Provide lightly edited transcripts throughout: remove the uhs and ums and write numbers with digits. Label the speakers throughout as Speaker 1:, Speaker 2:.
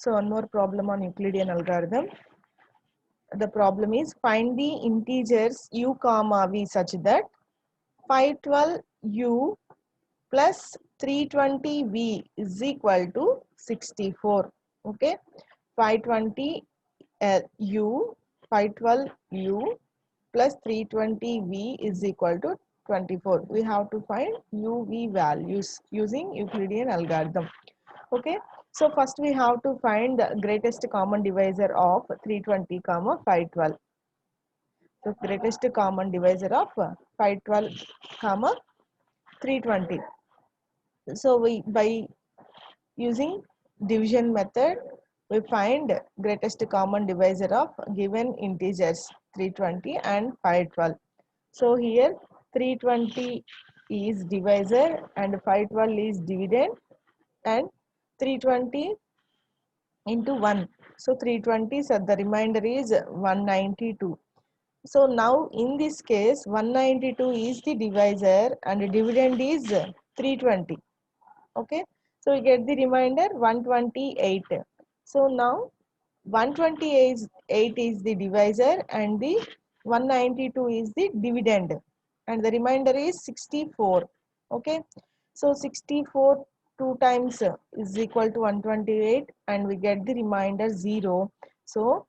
Speaker 1: So one more problem on Euclidean algorithm. The problem is find the integers u comma v such that 512u plus 320v is equal to 64. Okay, 520 u 512u plus 320v is equal to 24. We have to find uv values using Euclidean algorithm. Okay, so first we have to find the greatest common divisor of 320 comma 512. So greatest common divisor of 512 comma 320. So we by using division method we find greatest common divisor of given integers 320 and 512. So here 320 is divisor and 512 is dividend, and 320 into 1. So 320, so the remainder is 192. So now in this case 192 is the divisor and dividend is 320. Okay, so we get the remainder 128. So now 128 is the divisor and the 192 is the dividend, and the remainder is 64. Okay, so 64 2 times is equal to 128 and we get the remainder 0. So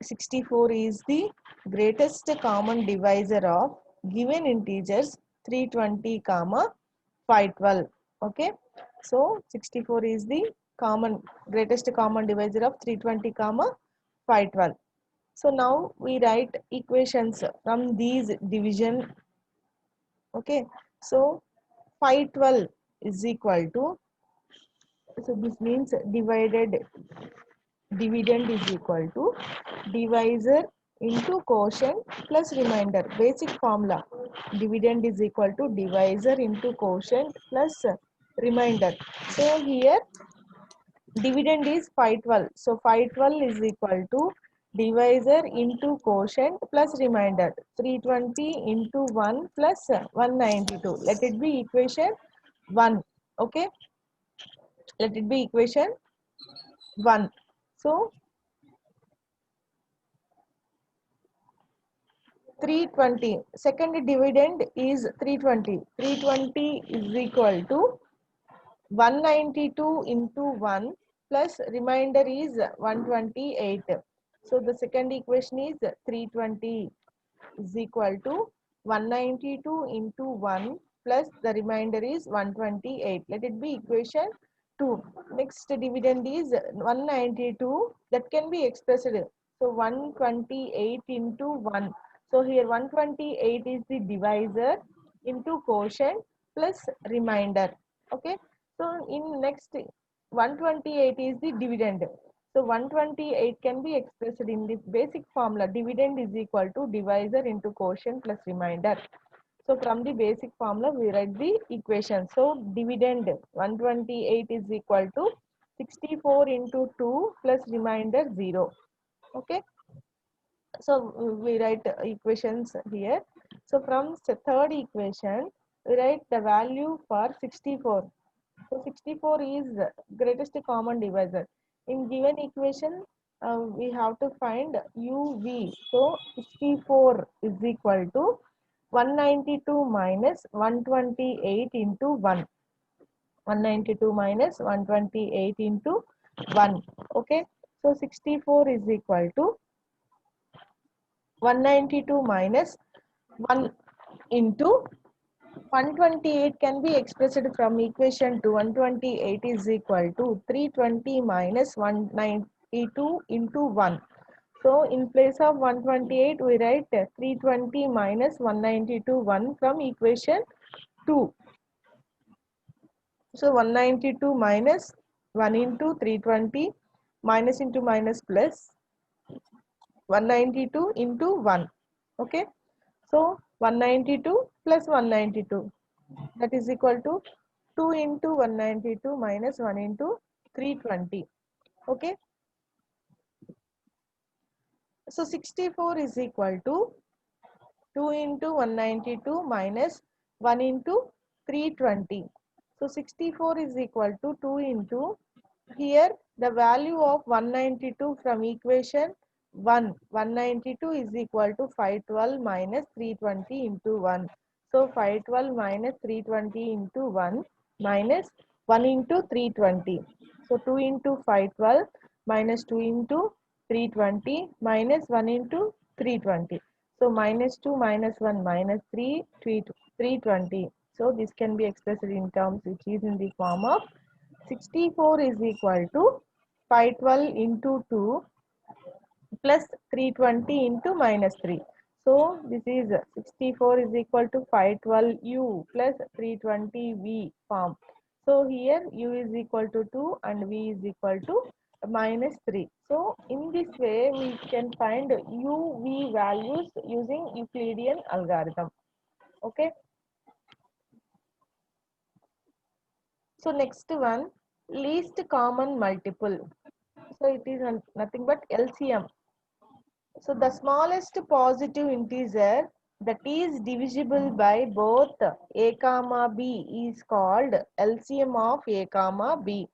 Speaker 1: 64 is the greatest common divisor of given integers 320 comma 512. Okay, so 64 is the greatest common divisor of 320 comma 512. So now we write equations from these division. Okay, so 512 is equal to, so this means dividend is equal to divisor into quotient plus remainder. Basic formula, dividend is equal to divisor into quotient plus remainder. So here dividend is 512. So 512 is equal to divisor into quotient plus remainder 320 into 1 plus 192. Let it be equation 1. Okay, let it be equation 1. So 320, second dividend is 320. 320 is equal to 192 into 1 plus remainder is 128. So the second equation is 320 is equal to 192 into 1 plus the remainder is 128. Let it be equation 2. Next dividend is 192, that can be expressed. So 128 into 1. So here 128 is the divisor into quotient plus remainder. Okay. So in next 128 is the dividend. So 128 can be expressed in the basic formula. Dividend is equal to divisor into quotient plus remainder. So from the basic formula we write the equation. So dividend 128 is equal to 64 into 2 plus remainder 0. Okay. So we write equations here. So from the third equation we write the value for 64. So 64 is greatest common divisor. In given equation, we have to find uv. So 64 is equal to 192 minus 128 into 1. 192 minus 128 into 1. Okay. So 64 is equal to 192 minus 1 into 128 can be expressed from equation to 128 is equal to 320 minus 192 into 1. So in place of 128 we write 320 minus 192 1 from equation 2. So 192 minus 1 into 320 minus into minus plus 192 into 1. Okay. So 192 plus 192, that is equal to 2 into 192 minus 1 into 320. Okay. So 64 is equal to 2 into 192 minus 1 into 320. So 64 is equal to 2 into, here the value of 192 from equation 1. 192 is equal to 512 minus 320 into 1. So 512 minus 320 into 1 minus 1 into 320. So 2 into 512 minus 2 into 320 minus 1 into 320. So minus 2 minus 1 minus 3, 320. So this can be expressed in terms which is in the form of 64 is equal to 512 into 2 plus 320 into minus 3. So this is 64 is equal to 512u plus 320v form. So here u is equal to 2 and v is equal to minus 3. So in this way we can find u, v values using Euclidean algorithm. Okay. So next one, least common multiple. So it is nothing but LCM. So the smallest positive integer that is divisible by both a comma b is called LCM of a comma b.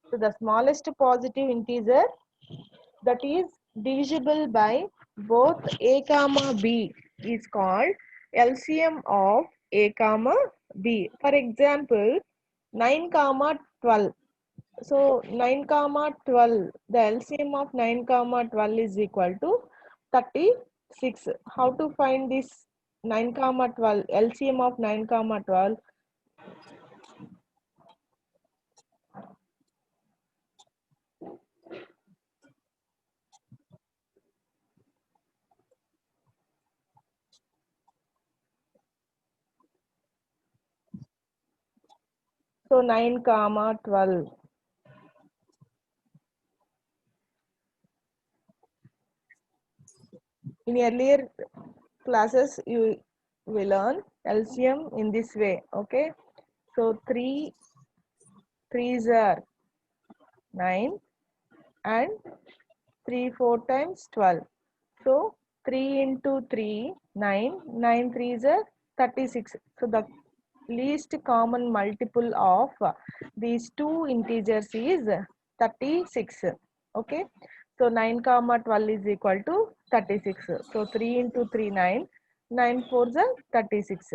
Speaker 1: So the smallest positive integer that is divisible by both a comma b is called LCM of a comma b. For example, 9 comma 12. So 9 comma 12, the LCM of 9 comma 12 is equal to 36. How to find this 9 comma 12, LCM of 9 comma 12? So 9 comma 12. In earlier classes, you will learn LCM in this way. Okay. So 3 3s are 9 and 3 4 times 12. So 3 into 3, 9, 9 3s are 36. So the least common multiple of these two integers is 36. Okay. So 9 comma 12 is equal to 36. So 3 into 3, 9. 9 4s are 36.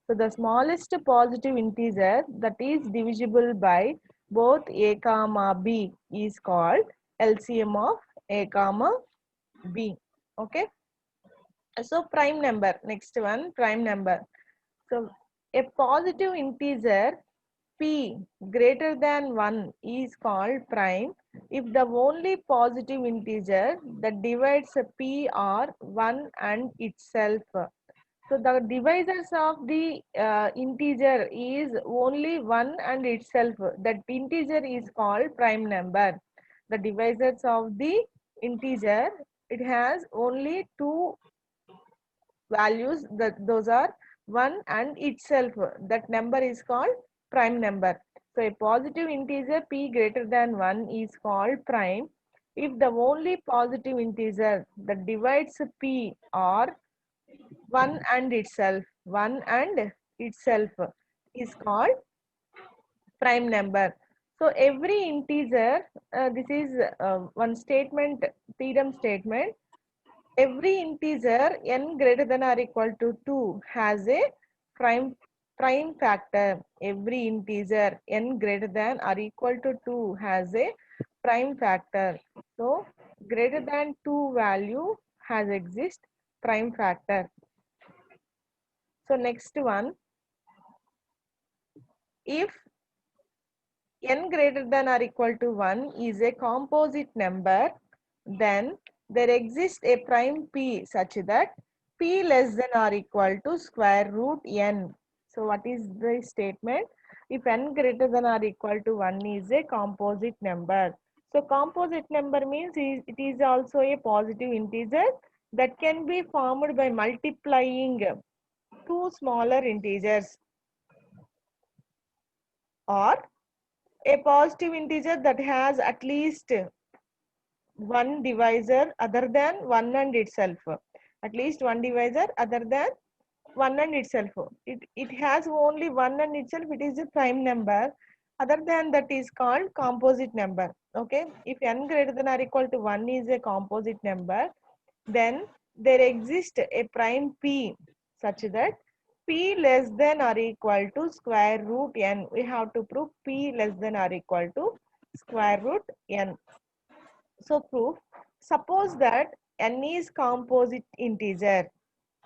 Speaker 1: So the smallest positive integer that is divisible by both a comma b is called LCM of a comma b. Okay. So prime number, next one, prime number. So a positive integer p greater than 1 is called prime if the only positive integer that divides p are 1 and itself. So the divisors of the integer is only 1 and itself. That integer is called prime number. The divisors of the integer, it has only two values, that those are 1 and itself. That number is called prime number. So a positive integer p greater than 1 is called prime if the only positive integer that divides p are 1 and itself. 1 and itself is called prime number. So every integer, this is one statement, theorem statement. Every integer n greater than or equal to 2 has a prime factor. Every integer n greater than or equal to 2 has a prime factor. So greater than 2 value has exist prime factor. So next one, if n greater than or equal to 1 is a composite number, then there exists a prime p such that p less than or equal to square root n. So what is the statement? If n greater than or equal to 1 is a composite number. So composite number means it is also a positive integer that can be formed by multiplying two smaller integers, or a positive integer that has at least one divisor other than 1 and itself. At least one divisor other than 1 and itself. It has only 1 and itself, it is a prime number. Other than that is called composite number. Okay, if n greater than or equal to 1 is a composite number, then there exists a prime p such that p less than or equal to square root n. We have to prove p less than or equal to square root n. So proof, suppose that n is composite integer.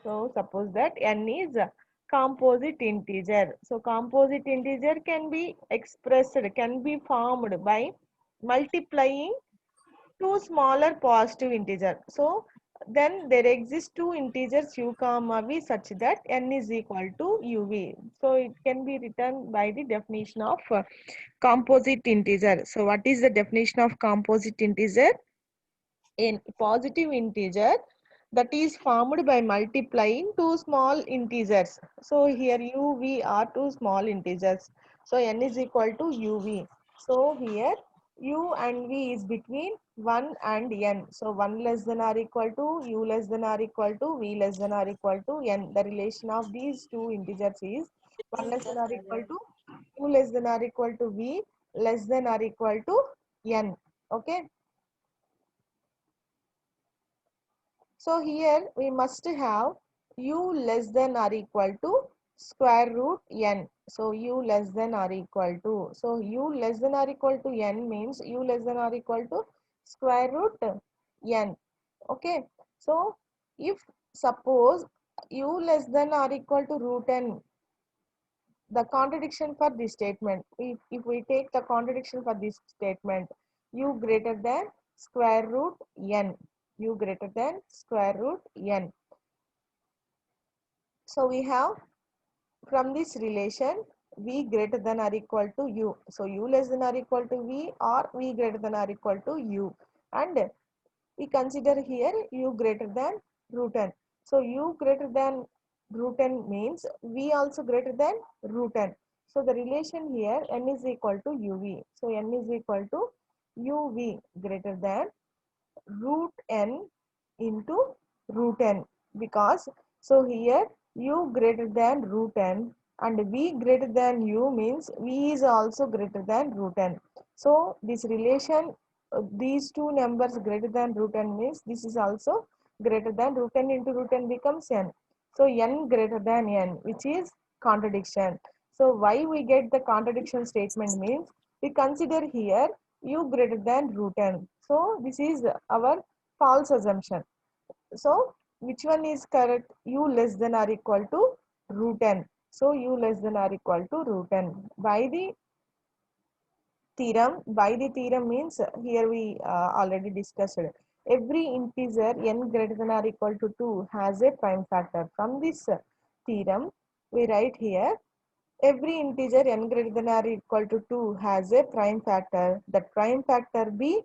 Speaker 1: So suppose that n is a composite integer. So composite integer can be expressed, can be formed by multiplying two smaller positive integers. So then there exist two integers u comma v such that n is equal to uv. So it can be written by the definition of composite integer. So what is the definition of composite integer? A positive integer that is formed by multiplying two small integers. So here u, v are two small integers. So n is equal to uv. So here u and v is between 1 and n. So 1 less than or equal to, u less than or equal to, v less than or equal to n. The relation of these two integers is 1 less than or equal to, u less than or equal to, v less than or equal to n. Okay. So here we must have u less than or equal to square root n. So u less than or equal to. So u less than or equal to n means u less than or equal to square root n. Okay. So if suppose u less than or equal to root n, the contradiction for this statement, if we take the contradiction for this statement, u greater than square root n, u greater than square root n. So we have from this relation v greater than or equal to u. So u less than or equal to v or v greater than or equal to u. And we consider here u greater than root n. So u greater than root n means v also greater than root n. So the relation here n is equal to uv. So n is equal to uv greater than root n into root n, because so here u greater than root n and v greater than u means v is also greater than root n. So this relation, these two numbers greater than root n means this is also greater than root n into root n becomes n. So n greater than n, which is contradiction. So why we get the contradiction statement means we consider here u greater than root n. So this is our false assumption. So which one is correct? U less than or equal to root n. So u less than or equal to root n. By the theorem, means here we already discussed. Every integer n greater than or equal to 2 has a prime factor. From this theorem, we write here every integer n greater than or equal to 2 has a prime factor. That prime factor be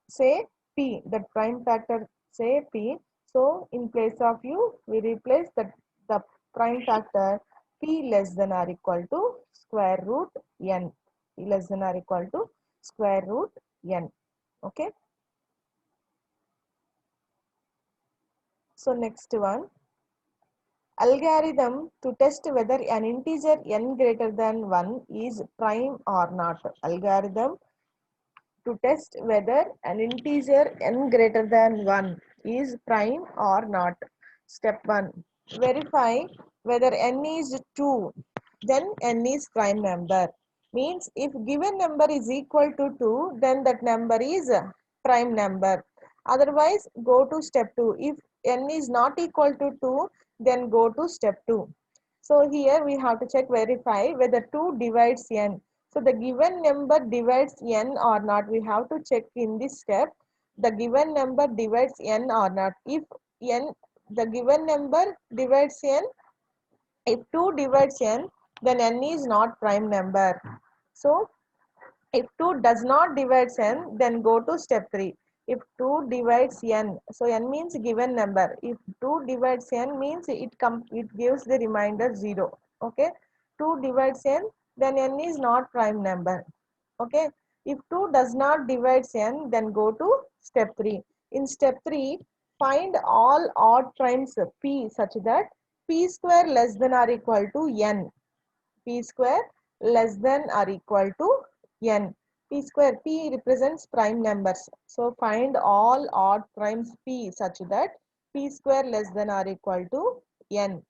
Speaker 1: say p. That prime factor say p. So in place of u, we replace the prime factor p less than or equal to square root n. P less than or equal to square root n. Okay. So next one, algorithm to test whether an integer n greater than 1 is prime or not. Algorithm to test whether an integer n greater than 1 is prime or not. Step 1. Verify whether n is 2, then n is prime number. Means if given number is equal to 2, then that number is a prime number. Otherwise, go to step 2. If n is not equal to 2, then go to step 2. So here we have to check, verify whether 2 divides n. So the given number divides n or not. We have to check in this step. The given number divides n or not. If n, the given number divides n, if 2 divides n, then n is not prime number. So if 2 does not divide n, then go to step 3. If 2 divides n, so n means given number. If 2 divides n means it gives the remainder 0. Okay. 2 divides n, then n is not prime number. Okay. If 2 does not divide n, then go to step 3. In step 3, find all odd primes p such that p square less than or equal to n. P square less than or equal to n. P square, P represents prime numbers. So find all odd primes P such that P square less than or equal to n.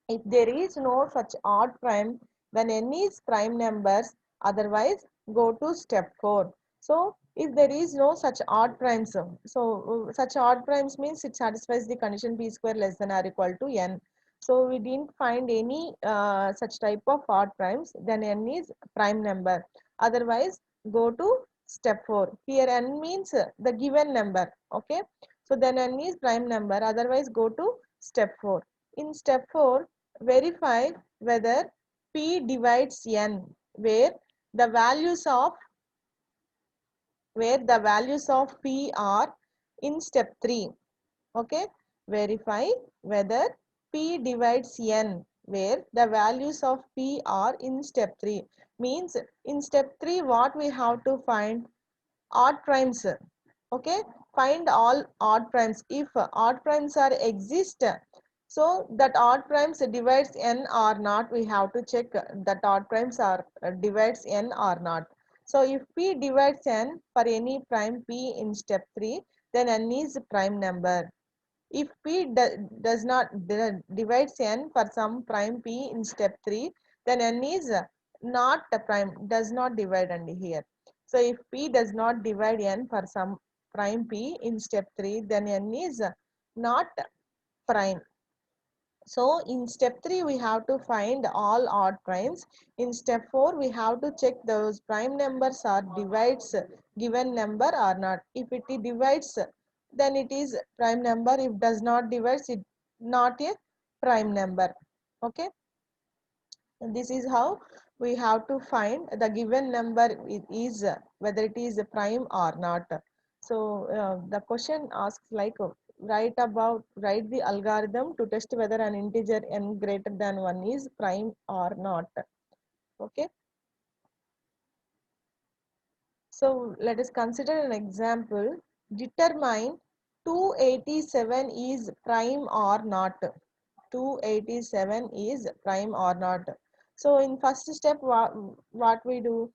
Speaker 1: If there is no such odd prime, then n is prime numbers. Otherwise, go to step 4. So, if there is no such odd primes, such odd primes means it satisfies the condition p square less than or equal to n. So, we didn't find any such type of odd primes, then n is prime number. Otherwise, go to step 4. Here n means the given number. Okay. So, then n is prime number. Otherwise, go to step 4. In step 4, verify whether P divides n the values of where the values of P are in step 3. Okay, verify whether P divides n where the values of P are in step 3. Means in step 3 what we have to find? Odd primes. Okay, find all odd primes. If odd primes are exist, so that odd primes divides n or not, we have to check that odd primes are divides n or not. So if p divides n for any prime p in step 3, then n is prime number. If p does not divides n for some prime p in step 3, then n is not a prime, does not divide and here. So if p does not divide n for some prime p in step 3, then n is not prime. So in step 3 we have to find all odd primes. In step 4 we have to check those prime numbers are divides given number or not. If it divides, then it is prime number. If does not divides, it not a prime number. Okay. And this is how we have to find the given number is whether it is a prime or not. So the question asks like write the algorithm to test whether an integer n greater than 1 is prime or not. Okay. So let us consider an example. Determine 287 is prime or not. 287 is prime or not. So in first step what we do?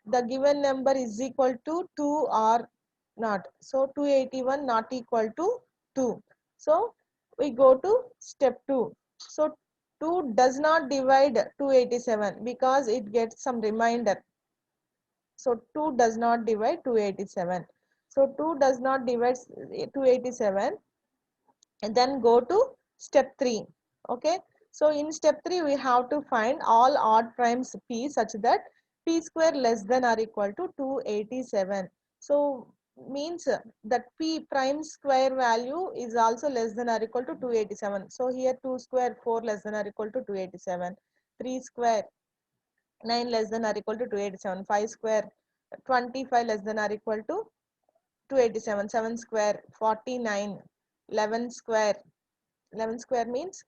Speaker 1: The given number is equal to 2 or not. So 281 not equal to 2. So we go to step 2. So 2 does not divide 287 because it gets some remainder. So 2 does not divide 287. So 2 does not divide 287, and then go to step 3. Okay. So in step 3 we have to find all odd primes p such that p square less than or equal to 287. So means that p prime square value is also less than or equal to 287. So here 2 square 4 less than or equal to 287. 3 square 9 less than or equal to 287. 5 square 25 less than or equal to 287. 7 square 49. 11 square 11 square means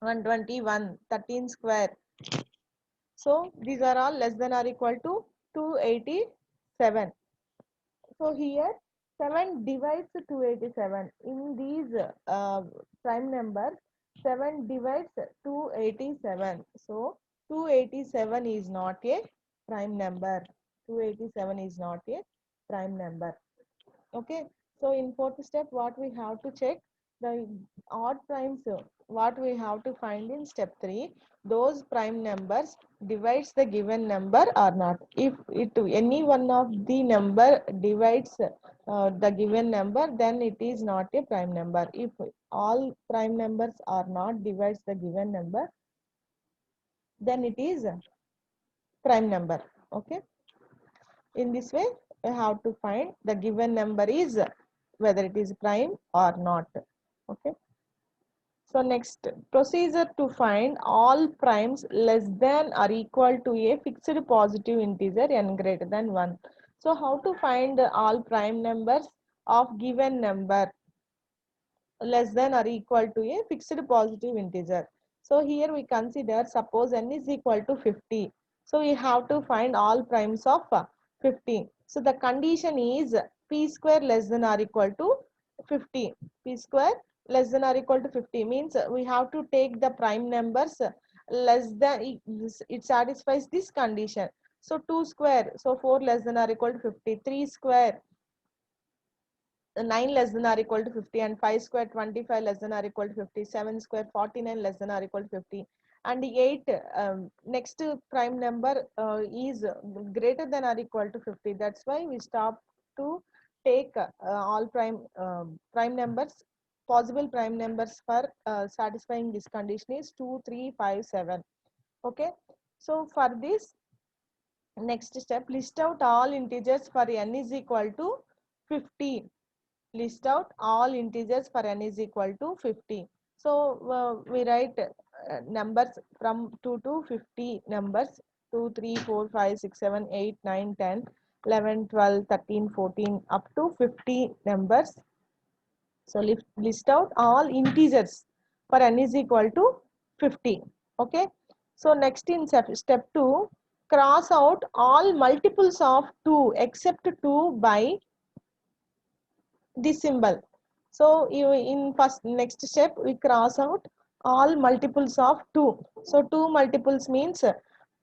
Speaker 1: 121. 13 square. So these are all less than or equal to 287. So here 7 divides 287. In these prime numbers, 7 divides 287. So 287 is not a prime number. 287 is not a prime number. Okay. So in fourth step, what we have to check? The odd primes, what we have to find in step 3, those prime numbers divides the given number or not. If any one of the number divides the given number, then it is not a prime number. If all prime numbers are not divides the given number, then it is a prime number. Okay. In this way, we have to find the given number is whether it is prime or not. Okay. So next, procedure to find all primes less than or equal to a fixed positive integer n greater than 1. So how to find all prime numbers of given number less than or equal to a fixed positive integer. So here we consider suppose n is equal to 50. So we have to find all primes of 50. So the condition is p square less than or equal to 50. P square less than or equal to 50 means we have to take the prime numbers less than it satisfies this condition. So 2 square, so 4 less than or equal to 50, 3 square 9 less than or equal to 50, and 5 square 25 less than or equal to 50, 7 square 49 less than or equal to 50, and the 8 next prime number is greater than or equal to 50. That's why we stop to take all prime numbers. Possible prime numbers for satisfying this condition is 2, 3, 5, 7. Okay, so for this next step, list out all integers for n is equal to 50. List out all integers for n is equal to 50. So we write numbers from 2 to 50 numbers: 2, 3, 4, 5, 6, 7, 8, 9, 10, 11, 12, 13, 14 up to 50 numbers. So list out all integers for n is equal to 50. Okay. So next in step 2, cross out all multiples of 2 except 2 by this symbol. So you in first next step we cross out all multiples of 2. So 2 multiples means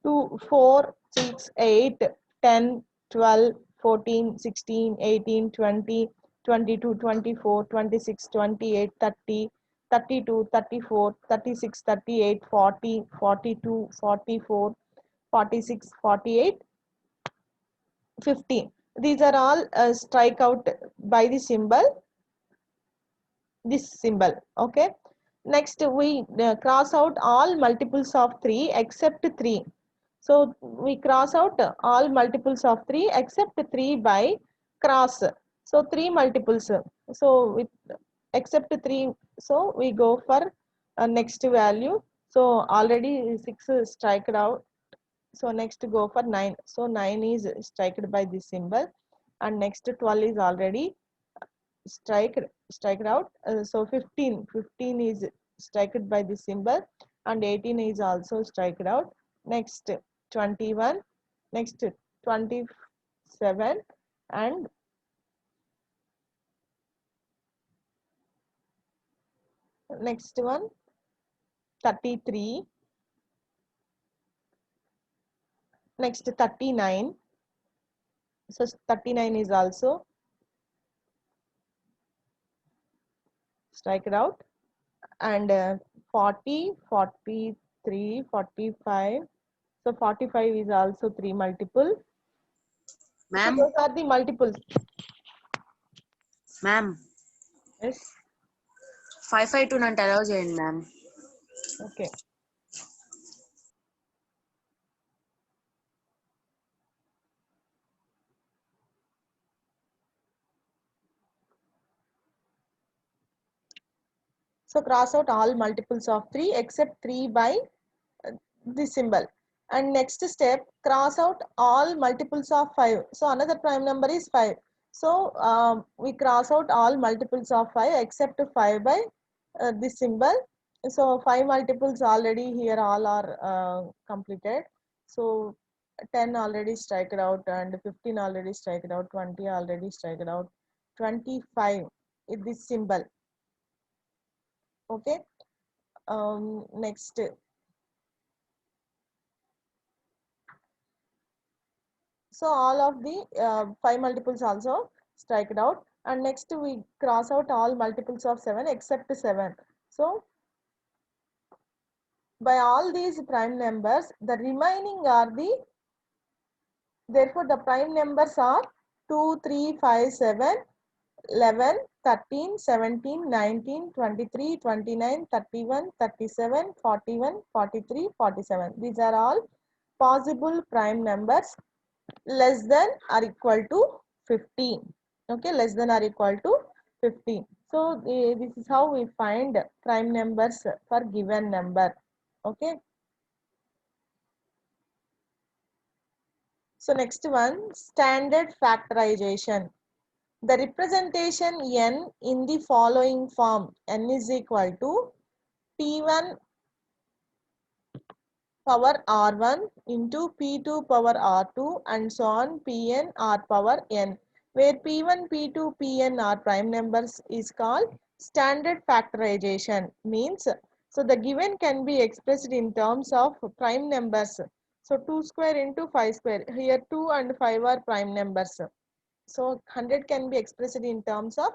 Speaker 1: 2, 4, 6, 8, 10, 12, 14, 16, 18, 20, 22, 24, 26, 28, 30, 32, 34, 36, 38, 40, 42, 44, 46, 48, 50. These are all strike out by the symbol, this symbol. Okay, next we cross out all multiples of 3 except 3. So we cross out all multiples of 3 except 3 by cross. So 3 multiples, so with except 3, so we go for next value. So already 6 is strike out, so next go for 9. So 9 is striked by this symbol, and next 12 is already strike strike out. So 15 is striked by this symbol, and 18 is also striked out. Next 21, next 27, and next one 33, next 39. So 39 is also striked out, and 40, 43, 45. So 45 is also 3 multiple. So
Speaker 2: Ma'am,
Speaker 1: those are the multiples.
Speaker 2: ma'am,
Speaker 1: Yes.
Speaker 2: 552 not allow చేయండి ma'am.
Speaker 1: Okay. So cross out all multiples of 3 except 3 by this symbol. And next step, cross out all multiples of 5. So another prime number is 5. So we cross out all multiples of 5 except 5 by this symbol. So 5 multiples already here all are completed. So 10 already striked out, and 15 already striked out, 20 already striked out, 25 is this symbol. Okay. Next, so all of the 5 multiples also strike it out, and next we cross out all multiples of 7 except 7. So by all these prime numbers, the remaining are the, therefore the prime numbers are 2, 3, 5, 7, 11, 13, 17, 19, 23, 29, 31, 37, 41, 43, 47. These are all possible prime numbers less than or equal to 15. Okay, less than or equal to 15. So this is how we find prime numbers for given number. Okay. So next one, standard factorization. The representation n in the following form: n is equal to p1 power r1 into p2 power r2 and so on pn r power n, where p1, p2, pn are prime numbers, is called standard factorization. Means So the given can be expressed in terms of prime numbers. So 2 square into 5 square. Here 2 and 5 are prime numbers. So 100 can be expressed in terms of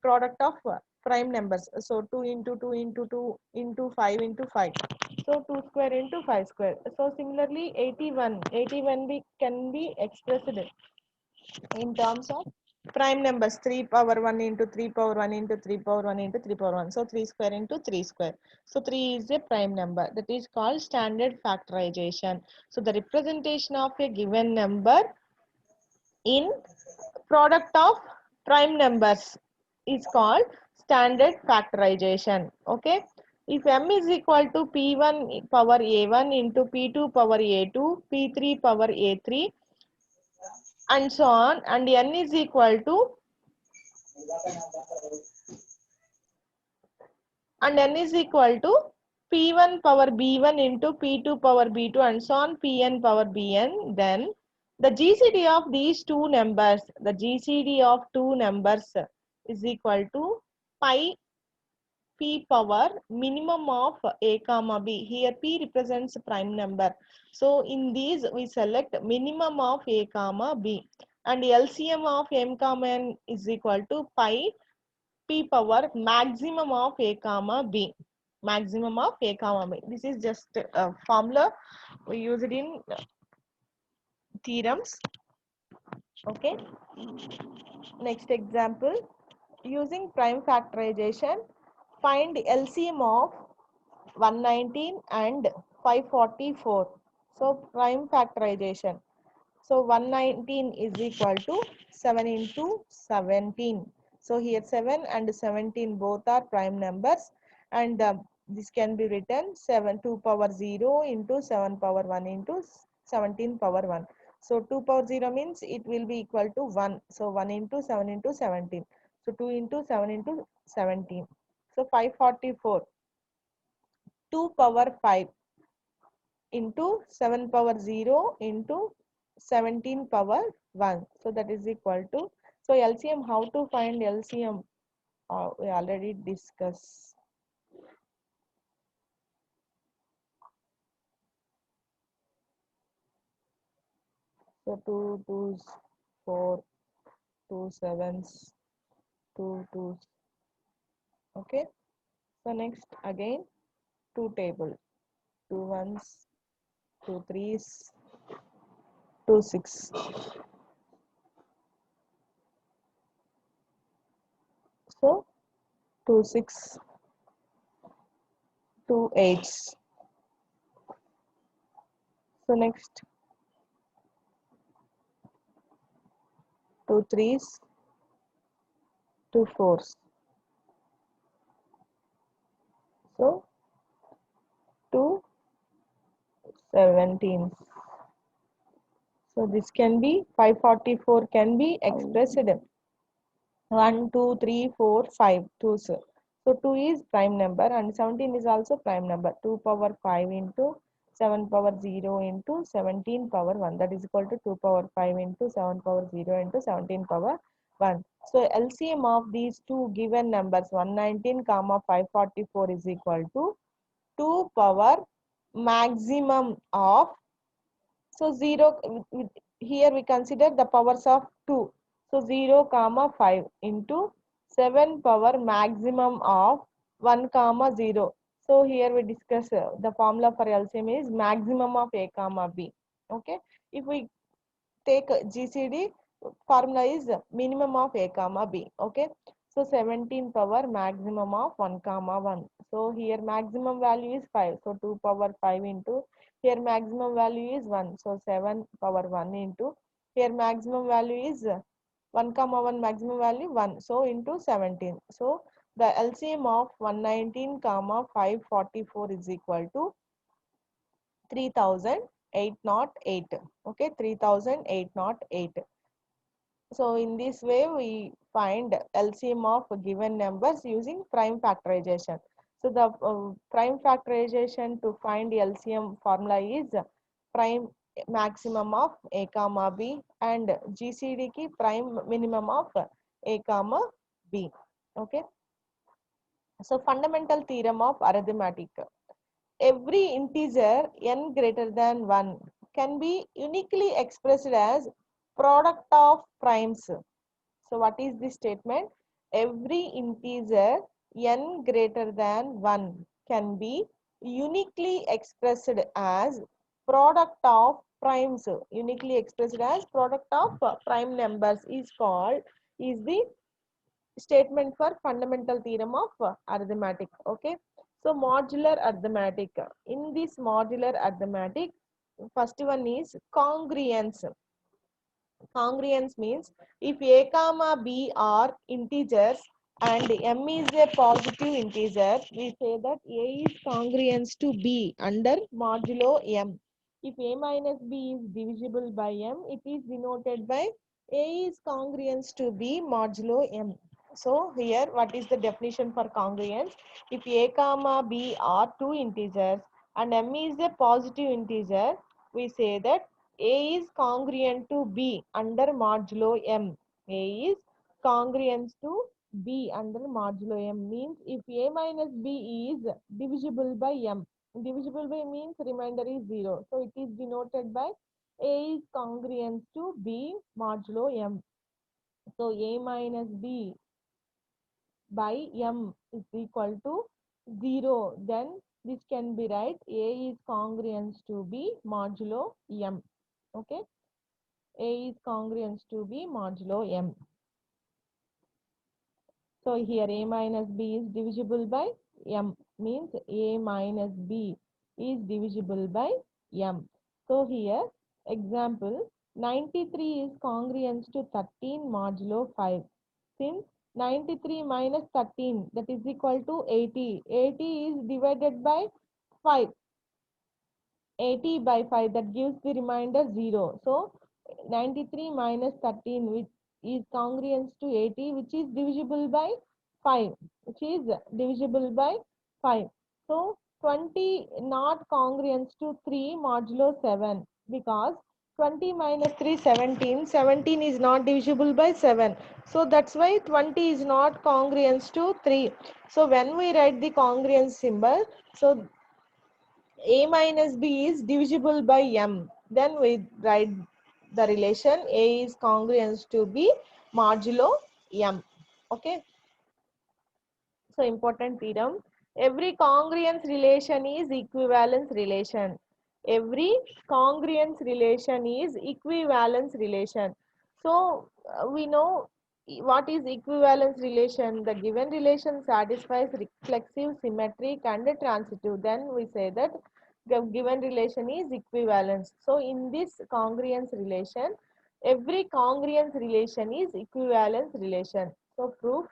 Speaker 1: product of prime numbers. So 2 into 2 into 2 into 5 into 5. So 2 square into 5 square. So similarly 81 can be expressed in terms of prime numbers. 3 power 1 into 3 power 1 into 3 power 1 into 3 power 1. So 3 square into 3 square. So 3 is a prime number. That is called standard factorization. So the representation of a given number in product of prime numbers is called standard factorization. Okay. If m is equal to p1 power a1 into p2 power a2, p3 power a3, and so on, and n is equal to p1 power b1 into p2 power b2 and so on, pn power bn, then the GCD of these two numbers, is equal to pi p power minimum of a comma b. Here p represents prime number. So in these we select minimum of a comma b, and LCM of m comma n is equal to pi p power maximum of a comma b. Maximum of a comma b. This is just a formula we use it in theorems. Okay. Next example, using prime factorization, find LCM of 119 and 544. So prime factorization. So 119 is equal to 7 into 17. So here 7 and 17 both are prime numbers, and this can be written 7 2 power 0 into 7 power 1 into 17 power 1. So 2 power 0 means it will be equal to 1. So 1 into 7 into 17. So 2 into 7 into 17. So 544. 2 power 5 into 7 power 0 into 17 power 1. So that is equal to, so LCM, how to find LCM? We already discussed. So 2 2s, 4, 2 7s, 2 2s. Okay. So next again 2 table, 2 1s, 2 3s, 2 6. So 2 6, 2 8s. So next 2 3s, 2 4s. So 2 17. So this can be 544 can be expressed 1, 2, 3, 4, 5 twos. So 2 is prime number and 17 is also prime number. 2 power 5 into 7 power 0 into 17 power 1, that is equal to 2 power 5 into 7 power 0 into 17 power 1. So LCM of these two given numbers 119 comma 544 is equal to 2 power maximum of, so 0, here we consider the powers of 2. So 0 comma 5 into 7 power maximum of 1 comma 0. So here we discuss the formula for LCM is maximum of a comma b. Okay. If we take GCD, formula is minimum of a comma b. Okay. So 17 power maximum of 1 comma 1. So here maximum value is 5. So 2 power 5 into, here maximum value is 1. So 7 power 1 into, here maximum value is 1 comma 1, maximum value 1. So into 17. So the LCM of 119 comma 544 is equal to 3808. Okay, 3808. So in this way we find LCM of given numbers using prime factorization. So the prime factorization to find LCM formula is prime maximum of a comma b and GCD ki prime minimum of a comma b. Okay. So fundamental theorem of arithmetic. Every integer n greater than 1 can be uniquely expressed as product of primes. So what is this statement? Every integer n greater than 1 can be uniquely expressed as product of primes. Uniquely expressed as product of prime numbers is the statement for fundamental theorem of arithmetic. Okay, so modular arithmetic. In this modular arithmetic, first one is congruence. Congruence means if a comma b are integers and m is a positive integer, we say that a is congruence to b under modulo m. If a minus b is divisible by m, it is denoted by a is congruence to b modulo m. So here what is the definition for congruence? If a comma b are two integers and m is a positive integer, we say that a is congruent to B under modulo M. A is congruent to B under modulo M means if A minus B is divisible by M. Divisible by means remainder is 0. So it is denoted by A is congruent to B modulo M. So A minus B by M is equal to 0. Then this can be right. A is congruent to B modulo M. Okay. A is congruent to B modulo M. So here A minus B is divisible by M means A minus B is divisible by M. So here example 93 is congruent to 13 modulo 5. Since 93 minus 13 that is equal to 80. 80 is divided by 5. 80 by 5 that gives the remainder 0. So 93 minus 13 which is congruent to 80 which is divisible by 5 which is divisible by 5. So 20 not congruent to 3 modulo 7 because 20 minus 3 17. 17 is not divisible by 7. So that's why 20 is not congruent to 3. So when we write the congruence symbol, so a minus b is divisible by m. Then we write the relation a is congruent to b modulo m. Okay. So important theorem. Every congruence relation is equivalence relation. Every congruence relation is equivalence relation. So we know what is equivalence relation. The given relation satisfies reflexive, symmetric and transitive. Then we say that the given relation is equivalence. So in this congruence relation, every congruence relation is equivalence relation. So proof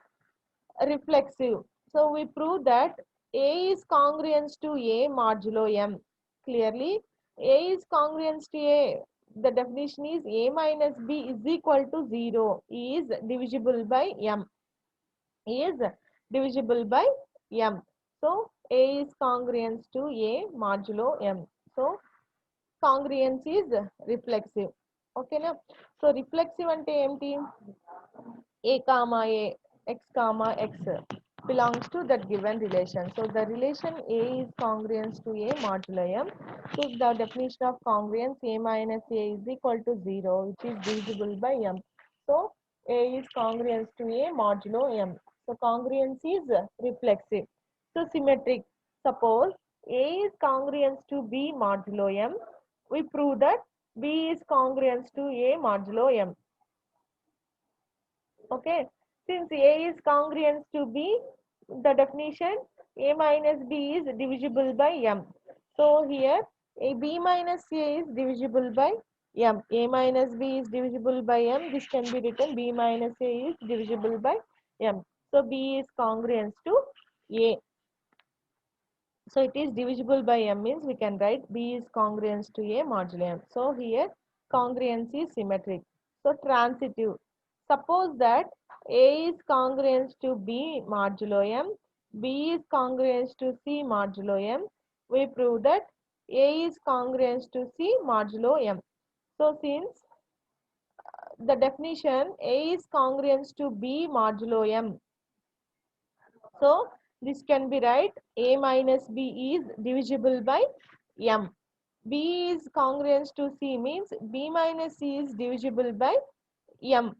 Speaker 1: reflexive. So we prove that A is congruent to A modulo M. Clearly, A is congruent to A. The definition is A minus B is equal to 0 is divisible by M. Is divisible by M. So A is congruent to A modulo M. So congruence is reflexive. Okay na? So reflexive ante emti? A comma A, X comma X belongs to that given relation. So the relation A is congruent to A modulo M. So the definition of congruence A minus A is equal to 0 which is divisible by M. So A is congruent to A modulo M. So congruence is reflexive. So symmetric. Suppose A is congruent to B modulo M. We prove that B is congruent to A modulo M. Okay, since A is congruent to B, the definition A minus B is divisible by M. So here A B minus A is divisible by M. A minus B is divisible by M. This can be written B minus A is divisible by M. So B is congruent to A. So it is divisible by M means we can write B is congruent to A modulo M. So here congruence is symmetric. So transitive. Suppose that A is congruent to B modulo M, B is congruent to C modulo M. We prove that A is congruent to C modulo M. So since the definition A is congruent to B modulo M. So this can be right. A minus B is divisible by M. B is congruent to C means B minus C is divisible by M.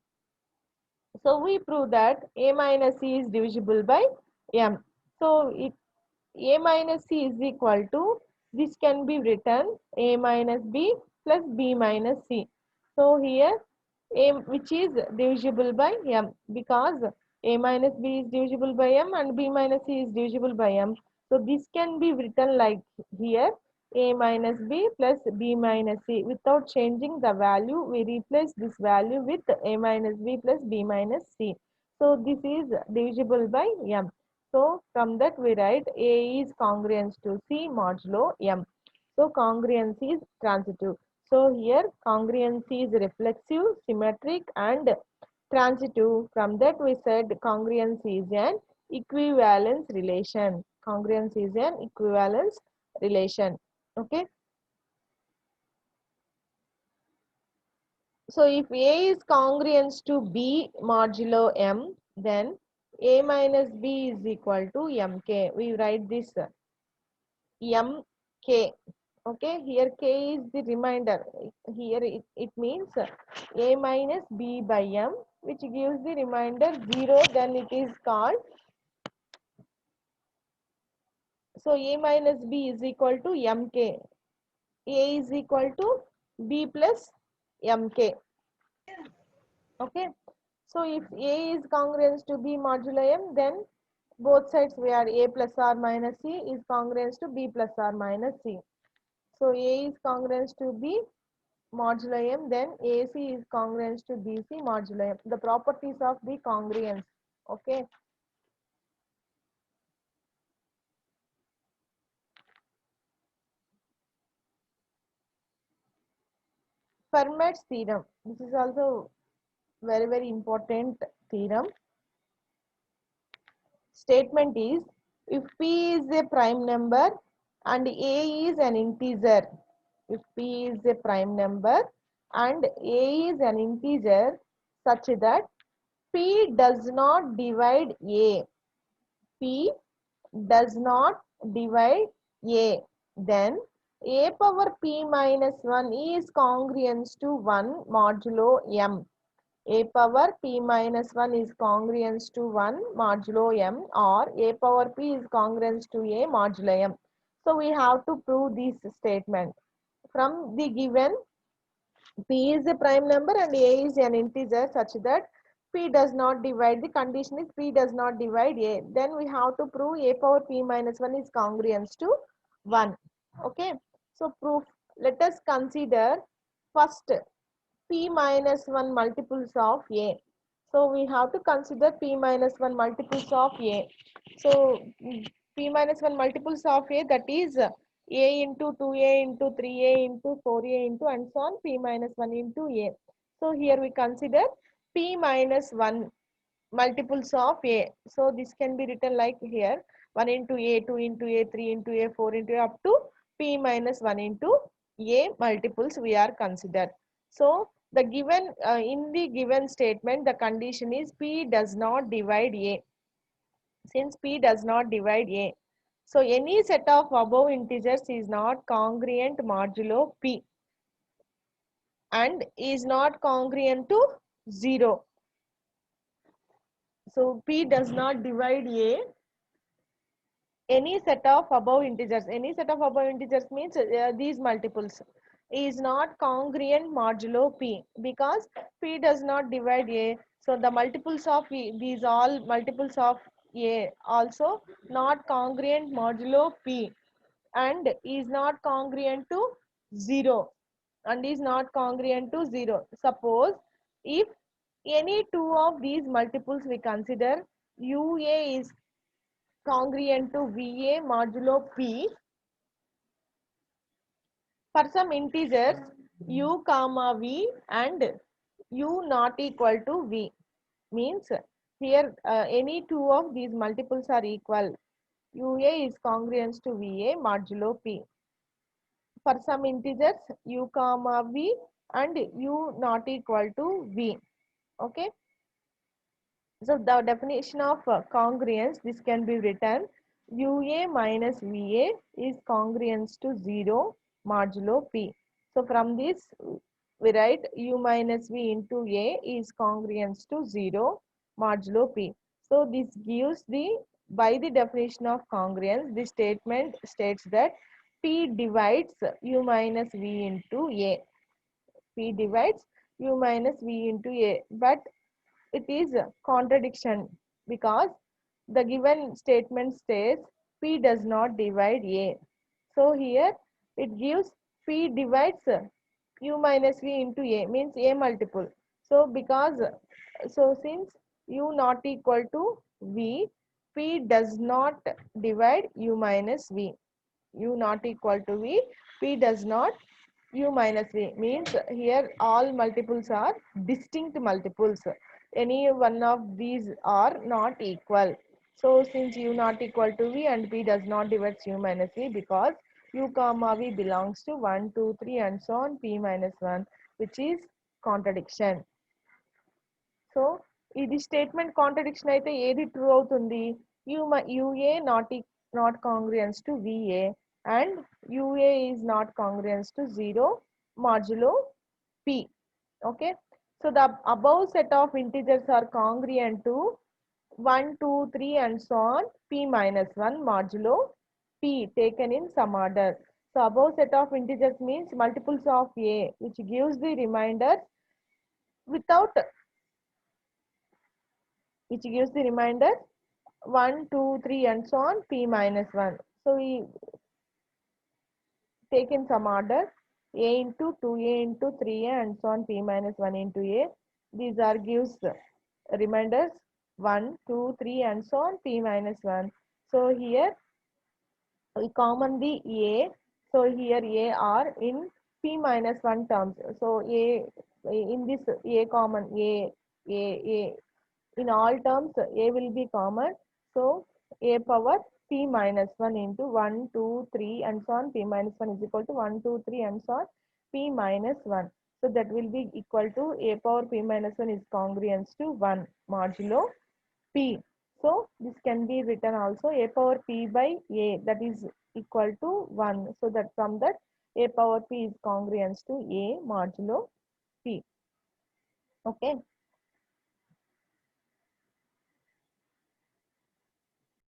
Speaker 1: So we prove that A minus C is divisible by M. So A minus C is equal to, this can be written A minus B plus B minus C. So here A, which is divisible by M, because A minus B is divisible by M and B minus C is divisible by M. So this can be written like here A minus B plus B minus C. Without changing the value, we replace this value with A minus B plus B minus C. So this is divisible by M. So from that we write A is congruent to C modulo M. So congruency is transitive. So here congruency is reflexive, symmetric and transitive. From that we said congruency is an equivalence relation. Congruency is an equivalence relation. Okay. So if A is congruent to B modulo M, then A minus B is equal to MK. We write this MK. Okay, here K is the remainder. Here it means A minus B by M, which gives the remainder 0. Then it is called, so A minus B is equal to MK. A is equal to B plus MK. Okay. So if A is congruent to B modulo M, then both sides we are A plus or minus C is congruent to B plus or minus C. So A is congruent to B modulo M, then AC is congruent to BC modulo M. The properties of the congruence. Okay. Fermat's theorem. This is also very important theorem. Statement is, if P is a prime number and A is an integer, if P is a prime number and A is an integer such that P does not divide A, P does not divide A, then A power P minus 1 is congruent to 1 modulo M. A power P minus 1 is congruent to 1 modulo M, or A power P is congruent to A modulo M. So we have to prove this statement. From the given P is a prime number and A is an integer such that P does not divide, the condition is P does not divide A. Then we have to prove A power P minus 1 is congruent to 1. Okay. So proof, let us consider first P minus 1 multiples of A. So we have to consider P minus 1 multiples of A. So P minus 1 multiples of A, that is A into 2A into 3A into 4A into and so on, P minus 1 into A. So here we consider P minus 1 multiples of A. So this can be written like here 1 into A, 2 into A, 3 into A, 4 into A, up to P minus 1 into A multiples we are considered. So the given in the given statement, the condition is P does not divide A. Since P does not divide A, so any set of above integers is not congruent modulo P and is not congruent to 0. So P does not divide A, any set of above integers. Any set of above integers means these multiples is not congruent modulo P, because P does not divide A. So the multiples of these all multiples of A also not congruent modulo P and is not congruent to 0, and is not congruent to 0. Suppose if any two of these multiples we consider, UA is congruent to VA modulo P, for some integers U comma V and U not equal to V, means here any two of these multiples are equal. UA is congruent to VA modulo P. For some integers U comma V and U not equal to V. Okay. So the definition of congruence, this can be written UA minus VA is congruence to 0 modulo P. So from this we write U minus V into A is congruence to 0 modulo P. So this gives the, by the definition of congruence, this statement states that P divides U minus V into A. P divides U minus V into A. But it is a contradiction because the given statement says P does not divide A. So here it gives P divides U minus V into A, means A multiple. So because, so since U not equal to V, P does not divide U minus V. U not equal to V, P does not U minus V, means here all multiples are distinct multiples. Any one of these are not equal. So since U not equal to V and P does not divide U minus V, because U comma V belongs to 1, 2, 3 and so on P minus 1, which is contradiction. So ఇది statement contradiction అయితే ఏది true అవుతుంది? UA not congruence to VA and UA is not congruence to 0 modulo P. Okay, so the above set of integers are congruent to 1, 2, 3 and so on p minus 1 modulo p taken in some order. So above set of integers means multiples of a, which gives the remainder without, which gives the remainder 1, 2, 3 and so on p minus 1. So we take in some order a into 2a into 3a and so on p minus 1 into a. These are gives reminders 1, 2, 3 and so on p minus 1. So here we common the a. So here a are in p minus 1 terms. So a in this a common a in all terms a will be common. So a power p minus 1 into 1, 2, 3 and so on p minus 1 is equal to 1, 2, 3 and so on p minus 1. So that will be equal to a power p minus 1 is congruence to 1 modulo p. So this can be written also a power p by a, that is equal to 1. So that from that a power p is congruence to a modulo p. Okay.